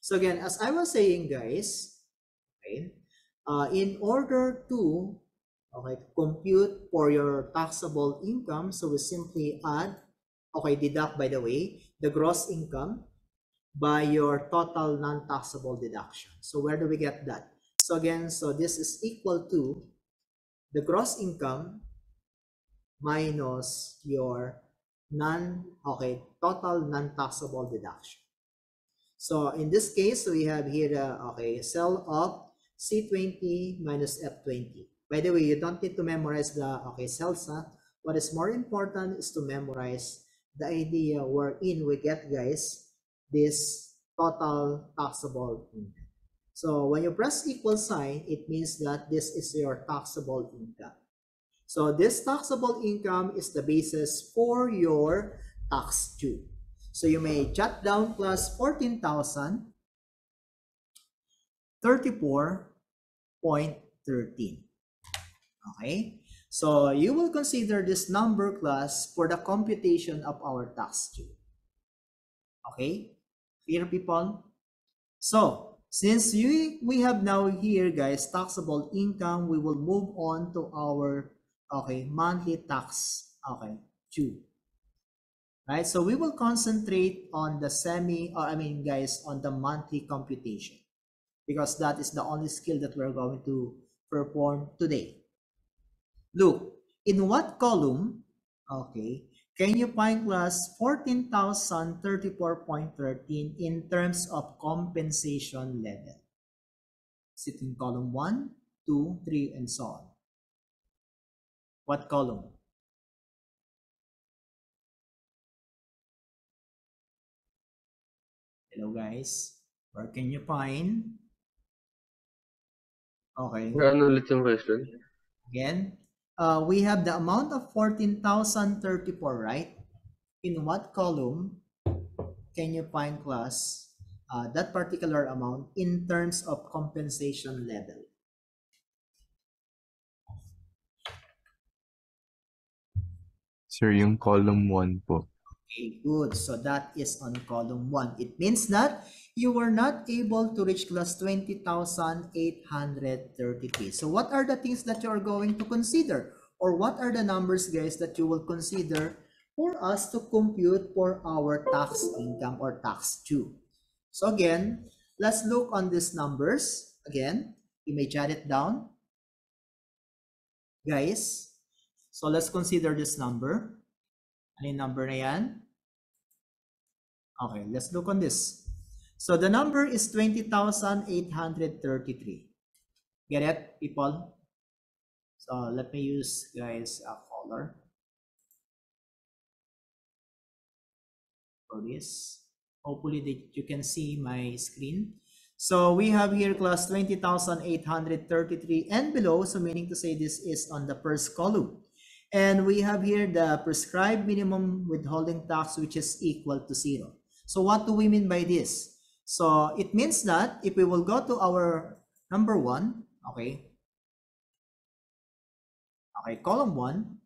So again, as I was saying, guys, okay, in order to compute for your taxable income, so we simply add, deduct, by the way, the gross income by your total non-taxable deduction. So where do we get that? So again, so this is equal to the gross income minus your total non-taxable deduction. So in this case, we have here the cell of C20 minus F20. By the way, you don't need to memorize the cells. What is more important is to memorize the idea wherein we get, guys, this total taxable income. So when you press equal sign, it means that this is your taxable income. So this taxable income is the basis for your tax due. So you may jot down plus 14,034.13. Okay? So you will consider this number class for the computation of our tax due. Okay? Clear, people? So since we have now here, guys, taxable income, we will move on to our monthly tax due. Right, so we will concentrate on the on the monthly computation, because that is the only skill that we're going to perform today. Look, in what column, can you find class 14,034.13 in terms of compensation level? Is it in column 1, 2, 3, and so on? What column? Hello, guys. Where can you find? Okay. Ano ulit yung question? Again, we have the amount of 14,034, right? In what column can you find, class, that particular amount in terms of compensation level? Sir, yung column 1 po. Okay, good. So that is on column 1. It means that you were not able to reach class 20,833. So what are the things that you are going to consider? Or what are the numbers, guys, that you will consider for us to compute for our tax income or tax due? So again, let's look on these numbers. Again, you may jot it down, guys. So let's consider this number. Ano yung number na yan? Okay, let's look on this. So the number is 20,833. Get it, people? So let me use, guys, a color for this. Hopefully that you can see my screen. So we have here class 20,833 and below, so meaning to say this is on the first column. And we have here the prescribed minimum withholding tax, which is equal to 0. So what do we mean by this? So it means that if we will go to our number 1, column 1,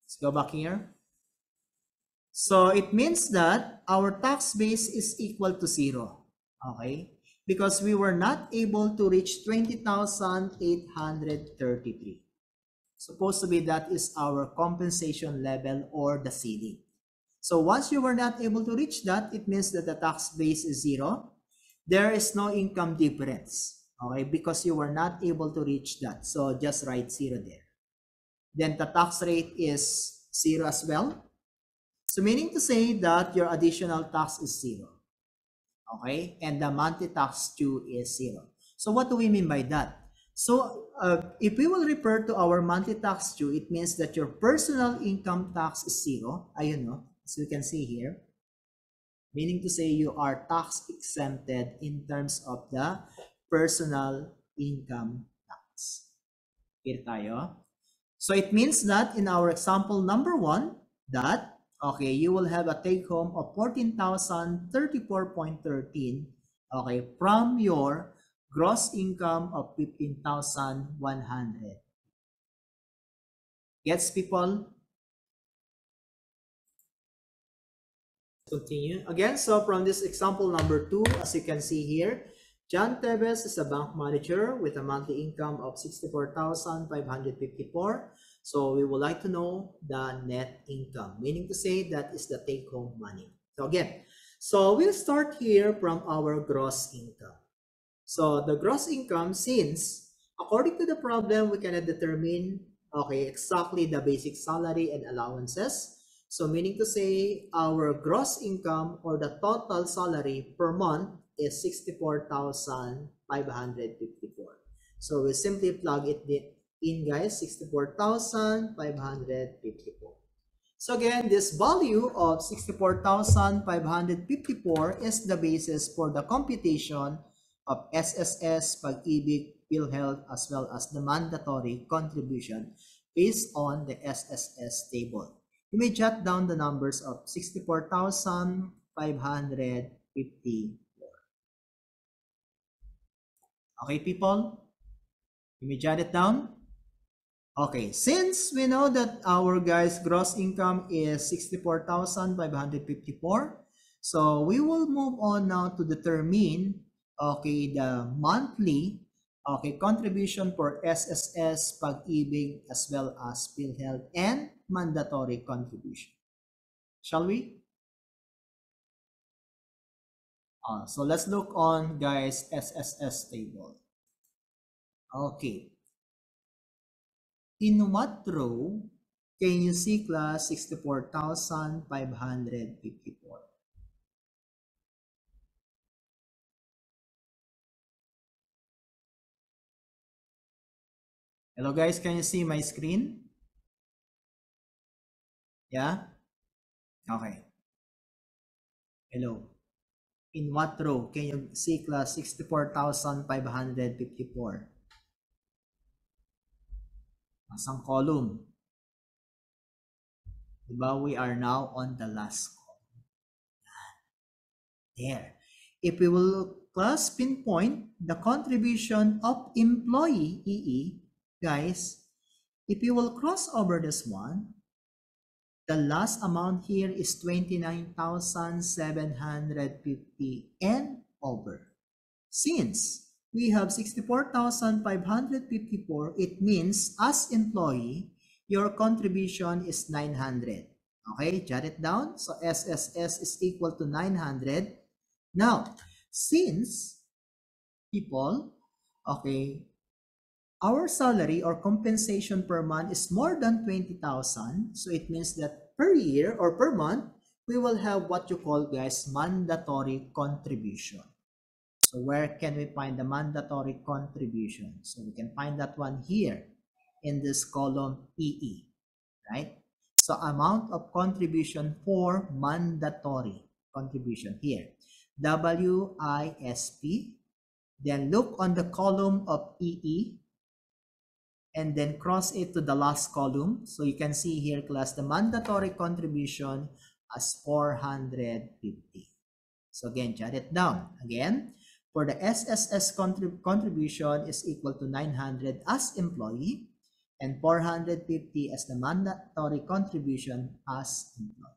let's go back here. So it means that our tax base is equal to 0, because we were not able to reach 20,833. Supposed to be that is our compensation level or the ceiling. So once you were not able to reach that, it means that the tax base is 0. There is no income difference, because you were not able to reach that. So just write 0 there. Then the tax rate is 0 as well. So meaning to say that your additional tax is 0. And the monthly tax due is 0. So what do we mean by that? So if we will refer to our monthly tax due, it means that your personal income tax is 0. Ayun, no? As you can see here. Meaning to say you are tax exempted in terms of the personal income tax. Clear tayo? So it means that in our example number 1, that you will have a take home of 14,034.13 from your gross income of 15,100. Gets, people? Continue. Again, so from this example number 2, as you can see here, John Tevez is a bank manager with a monthly income of 64,554. So we would like to know the net income, meaning to say that is the take-home money. So again, so we'll start here from our gross income. So the gross income, since according to the problem, we cannot determine, okay, exactly the basic salary and allowances. So meaning to say our gross income or the total salary per month is 64,554. So we simply plug it in, guys, 64,554. So again, this value of 64,554 is the basis for the computation of SSS, Pag-ibig, PhilHealth, as well as the mandatory contribution based on the SSS table. You may jot down the numbers of 64,554. Okay, people? You may jot it down. Okay, since we know that our guys gross income is 64,554, so we will move on now to determine, okay, the monthly, okay, contribution for SSS, Pag-ibig, as well as PhilHealth and mandatory contribution. Shall we? So let's look on, guys, SSS table. Okay. In what row can you see class 64,554? Hello guys, can you see my screen? Yeah? Okay. Hello. In what row can you see class 64,554? Asang column? Diba? We are now on the last column. There. If we will look, class pinpoint the contribution of employee EE, guys, if you will cross over this one, the last amount here is 29,750 and over. Since we have 64,554, it means as employee, your contribution is 900. Okay, jot it down. So SSS is equal to 900. Now, since people, okay, our salary or compensation per month is more than 20,000. So it means that per year or per month, we will have what you call, guys, mandatory contribution. So where can we find the mandatory contribution? So we can find that one here in this column EE, right? So amount of contribution for mandatory contribution here, WISP. Then look on the column of EE and then cross it to the last column. So you can see here, class, the mandatory contribution as 450. So again, jot it down. Again, for the SSS contribution is equal to 900 as employee and 450 as the mandatory contribution as employee.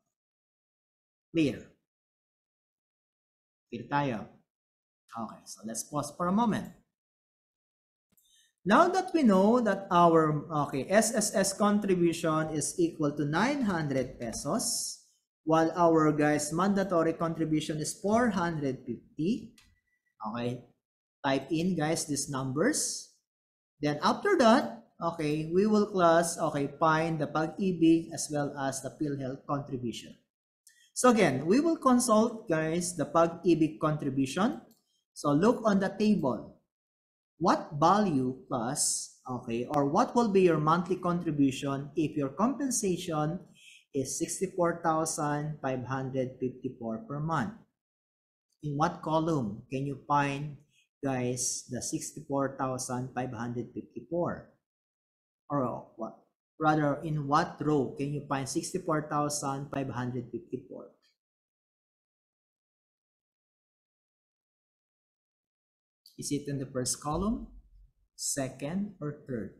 Clear? Clear tayo? Okay, so let's pause for a moment. Now that we know that our SSS contribution is equal to 900 pesos, while our guys mandatory contribution is 450, okay, type in, guys, these numbers. Then after that, okay, we will find the Pag-ibig as well as the PhilHealth contribution. So again, we will consult, guys, the Pag-ibig contribution. So look on the table. What value plus, okay, or what will be your monthly contribution if your compensation is 64,554 per month? In what column can you find, guys, the 64,554? Or what? Rather, in what row can you find 64,554? Is it in the first column, second, or third?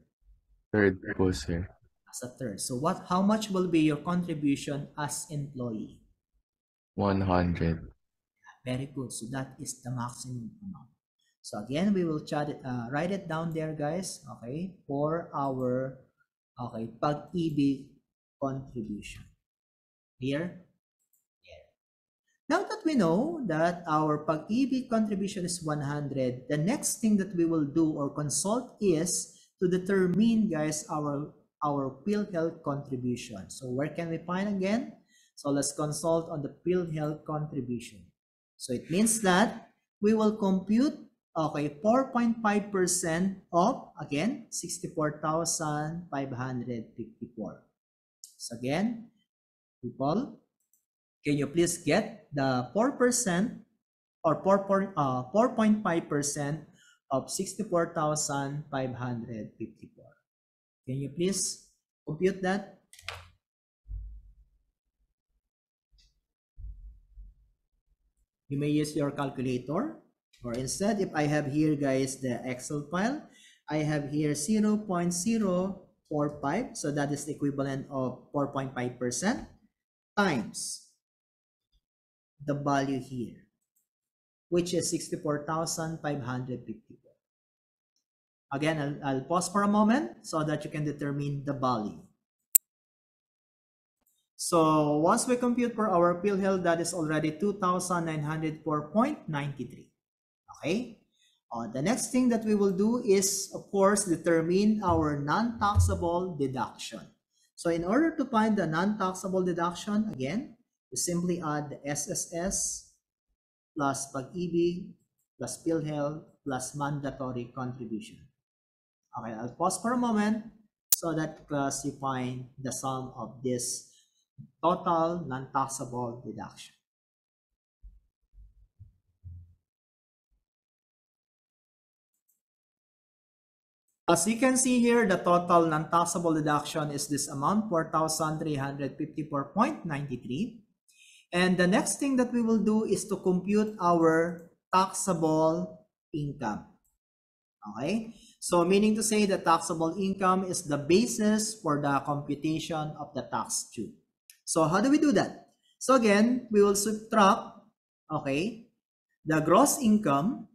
Third po, sir. As a third. So how much will be your contribution as employee? 100. Very good. So that is the maximum amount. So again, we will write it down there, guys. Okay, for our pag-ibig contribution. Here. Now that we know that our pag-ibig contribution is 100, the next thing that we will do or consult is to determine, guys, our PhilHealth contribution. So where can we find again? So let's consult on the PhilHealth contribution. So it means that we will compute 4.5% of, again, 64,554. So again, people, can you please get the 4% or 4.5% of 64,554? Can you please compute that? You may use your calculator, or instead, if I have here, guys, the Excel file, I have here 0.045, so that is the equivalent of 4.5% times the value here, which is 64,554. Again, I'll pause for a moment so that you can determine the value. So once we compute for our PhilHealth, that is already 2,904.93. Okay. The next thing that we will do is, of course, determine our non-taxable deduction. So in order to find the non-taxable deduction, again, we simply add the SSS plus pag-ibig plus PhilHealth plus mandatory contribution. Okay, I'll pause for a moment so that class you find the sum of this total non-taxable deduction. As you can see here, the total non-taxable deduction is this amount, 4,354.93. And the next thing that we will do is to compute our taxable income. Okay, so meaning to say the taxable income is the basis for the computation of the tax due. So how do we do that? So again, we will subtract, okay, the gross income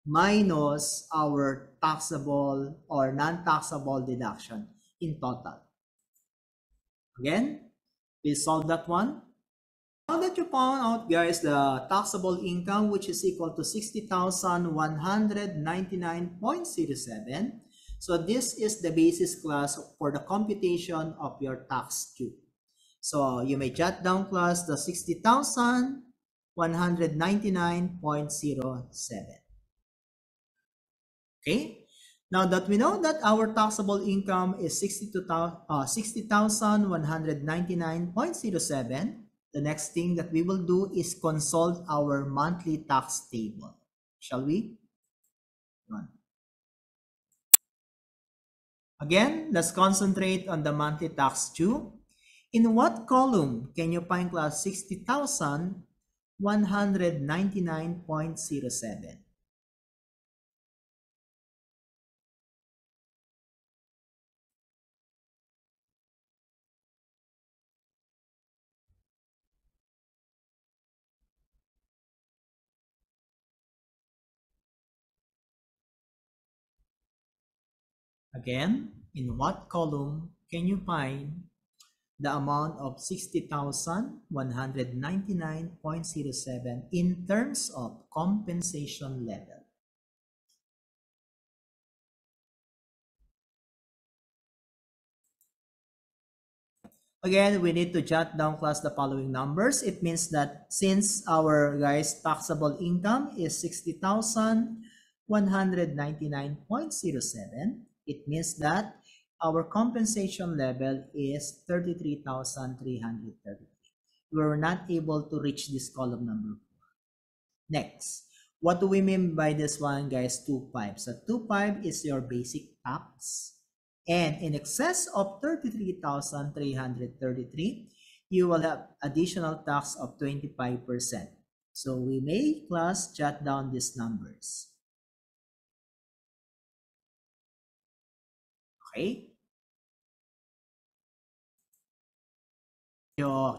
minus our taxable or non-taxable deduction in total. Again, please solve that one. Now that you found out, guys, the taxable income, which is equal to 60,199.07. So this is the basis class for the computation of your tax due. So you may jot down, class, the 60,199.07. Okay. Now that we know that our taxable income is 60,199.07, the next thing that we will do is consult our monthly tax table. Shall we? Again, let's concentrate on the monthly tax due. In what column can you find, class, 60,199.07? Again, in what column can you find the amount of 60,199.07 in terms of compensation level? Again, we need to jot down, class, the following numbers. It means that since our, guys, taxable income is 60,199.07, it means that our compensation level is 33,333. We were not able to reach this column number 4. Next, what do we mean by this one, guys? 2.5. So 2.5 is your basic tax. And in excess of 33,333, you will have additional tax of 25%. So we may, class, jot down these numbers. Okay.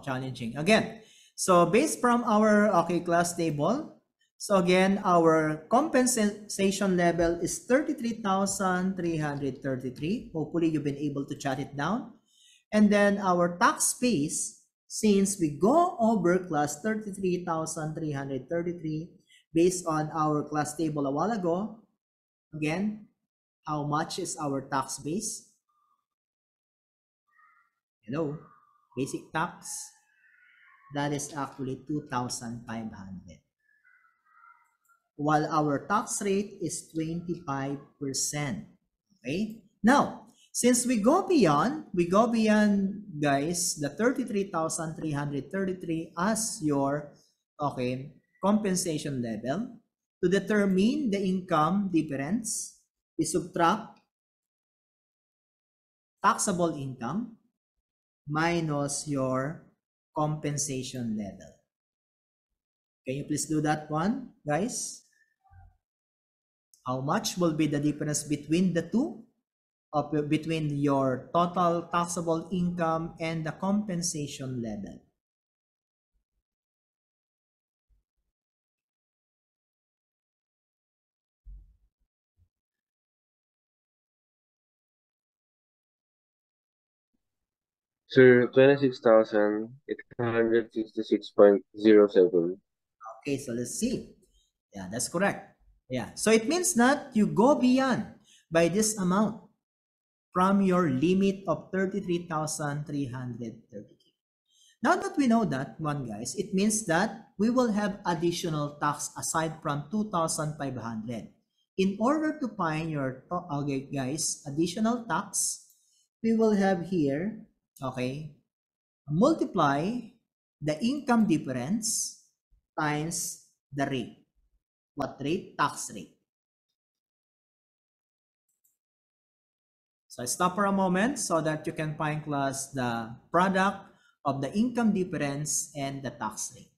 Challenging. Again, So based from our class table, so again, our compensation level is 33,333. Hopefully you've been able to jot it down. And then our tax base, since we go over class 33,333 based on our class table a while ago, again, how much is our tax base? Hello, basic tax, that is actually 2,500. While our tax rate is 25%. Okay? Now, since we go beyond, guys, the 33,333 as your compensation level. To determine the income difference, we subtract taxable income minus your compensation level. Can you please do that one, guys? How much will be the difference between the two? Between your total taxable income and the compensation level? Sir, 26,866.07. Okay, so let's see. Yeah, that's correct. Yeah, so it means that you go beyond by this amount from your limit of 33,333. Now that we know that one, guys, it means that we will have additional tax aside from 2,500. In order to find your, guys, additional tax, we will have here, multiply the income difference times the rate. What rate? Tax rate. So I stop for a moment so that you can find, class, the product of the income difference and the tax rate.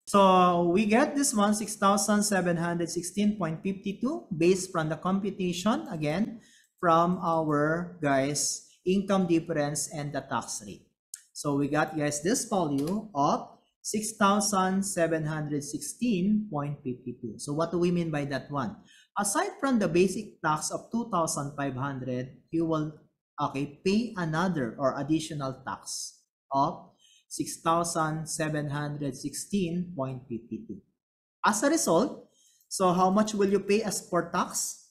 So we get this one, 6,716.52 based from the computation, again, from our, guys, income difference and the tax rate. So we got, guys, this value of 6,716.52. So what do we mean by that one? Aside from the basic tax of 2,500, you will pay another or additional tax of 6,716.52. As a result, so how much will you pay as for tax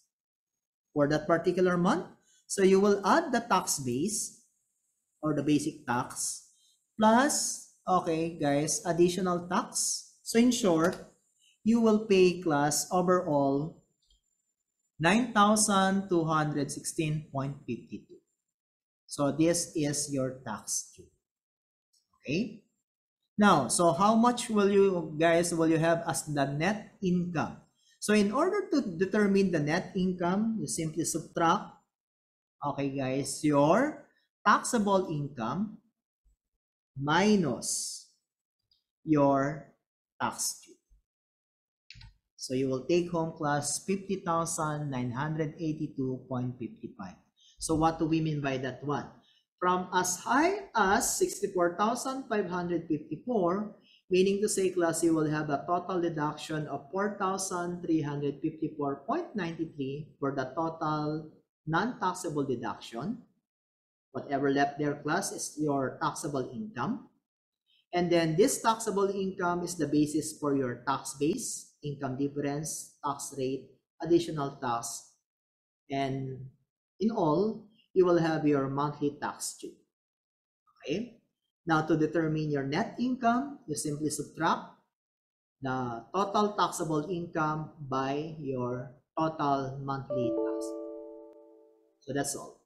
for that particular month? So you will add the tax base or the basic tax plus, guys, additional tax. So in short, you will pay, class, overall 9,216.52. So this is your tax due. Okay. Now, so how much will you, guys, have as the net income? So in order to determine the net income, you simply subtract, guys, your taxable income minus your tax due. So you will take home, class, 50,982.55. So what do we mean by that one? From as high as 64,554, meaning to say, class, you will have a total deduction of 4,354.93 for the total non-taxable deduction. Whatever left there, class, is your taxable income. And then this taxable income is the basis for your tax base, income difference, tax rate, additional tax, and in all, you will have your monthly tax due. Okay. Now, to determine your net income, you simply subtract the total taxable income by your total monthly tax. So that's all.